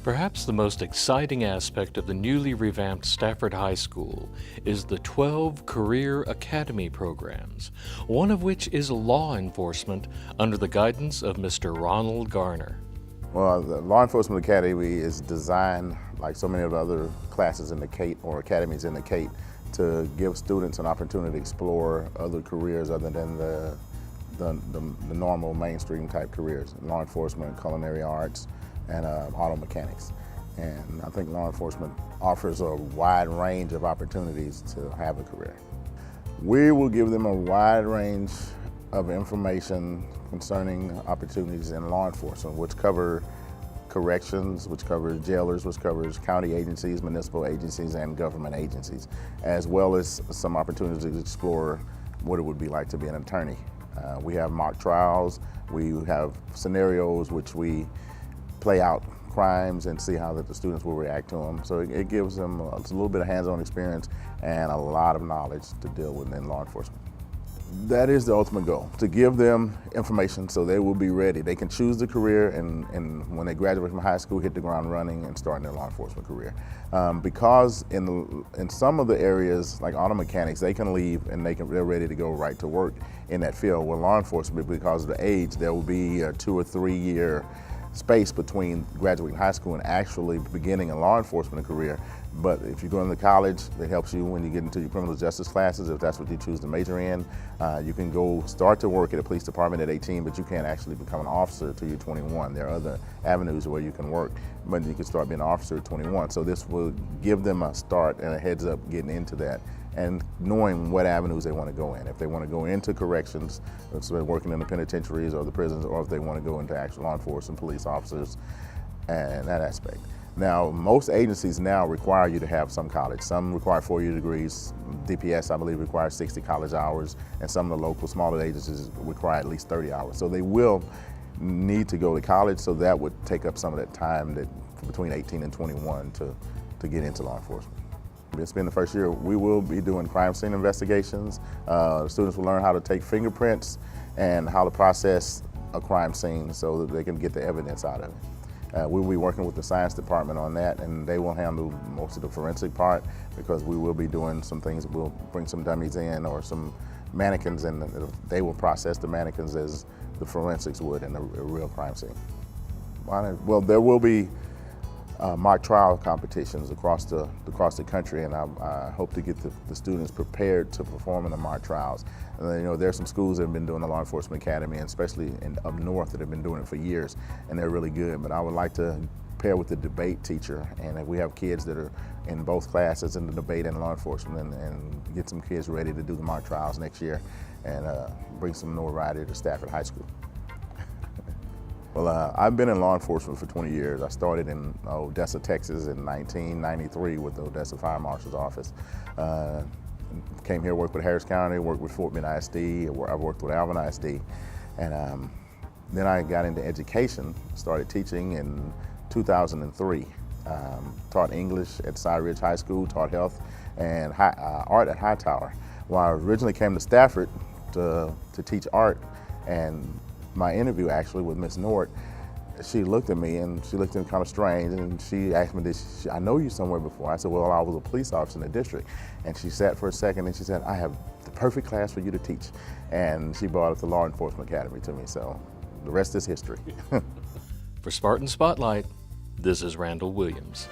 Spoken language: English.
Perhaps the most exciting aspect of the newly revamped Stafford High School is the 12 Career Academy programs, one of which is law enforcement under the guidance of Mr. Ronald Garner. Well, the Law Enforcement Academy is designed, like so many of the other classes in the CATE or academies in the CATE, to give students an opportunity to explore other careers other than the normal mainstream type careers, law enforcement, culinary arts, and auto mechanics. And I think law enforcement offers a wide range of opportunities to have a career. We will give them a wide range of information concerning opportunities in law enforcement, which cover corrections, which covers jailers, which covers county agencies, municipal agencies, and government agencies, as well as some opportunities to explore what it would be like to be an attorney. We have mock trials, we have scenarios which we play out crimes and see how the students will react to them. So it gives them a little bit of hands-on experience and a lot of knowledge to deal with in law enforcement. That is the ultimate goal, to give them information so they will be ready. They can choose the career and when they graduate from high school, hit the ground running and start their law enforcement career. Because in some of the areas, like auto mechanics, they can leave and they're ready to go right to work in that field. With law enforcement, because of the age, there will be a 2 or 3 year space between graduating high school and actually beginning a law enforcement career. But if you go into college, it helps you when you get into your criminal justice classes, if that's what you choose to major in. You can go start to work at a police department at 18, but you can't actually become an officer until you're 21. There are other avenues where you can work, but you can start being an officer at 21. So this will give them a start and a heads up getting into that and knowing what avenues they want to go in. If they want to go into corrections, so working in the penitentiaries or the prisons, or if they want to go into actual law enforcement, police officers, and that aspect. Now, most agencies now require you to have some college. Some require 4-year degrees. DPS, I believe, requires 60 college hours, and some of the local smaller agencies require at least 30 hours. So they will need to go to college, so that would take up some of that time that between 18 and 21 to get into law enforcement. It's been the first year. We will be doing crime scene investigations. Students will learn how to take fingerprints and how to process a crime scene so that they can get the evidence out of it. We'll be working with the science department on that, and they will handle most of the forensic part, because we will be doing some things. We'll bring some dummies in or some mannequins, and they will process the mannequins as the forensics would in a real crime scene. Well, there will be mock trial competitions across the country, and I hope to get the students prepared to perform in the mock trials. And there's some schools that have been doing the law enforcement academy, and especially up north, that have been doing it for years, and they're really good. But I would like to pair with the debate teacher, and if we have kids that are in both classes in the debate and law enforcement, and get some kids ready to do the mock trials next year, and bring some notoriety to Stafford High School. Well, I've been in law enforcement for 20 years. I started in Odessa, Texas in 1993 with the Odessa Fire Marshal's Office. Came here, worked with Harris County, worked with Fort Bend ISD, I worked with Alvin ISD. And then I got into education, started teaching in 2003. Taught English at Cy Ridge High School, taught health and art at Hightower. Well, I originally came to Stafford to teach art, and my interview actually with Miss Nort, she looked at me and she looked at me kind of strange, and she asked me, I know you somewhere before? I said, well, I was a police officer in the district. And she sat for a second and she said, I have the perfect class for you to teach. And she brought up the Law Enforcement Academy to me, so the rest is history. For Spartan Spotlight, this is Randall Williams.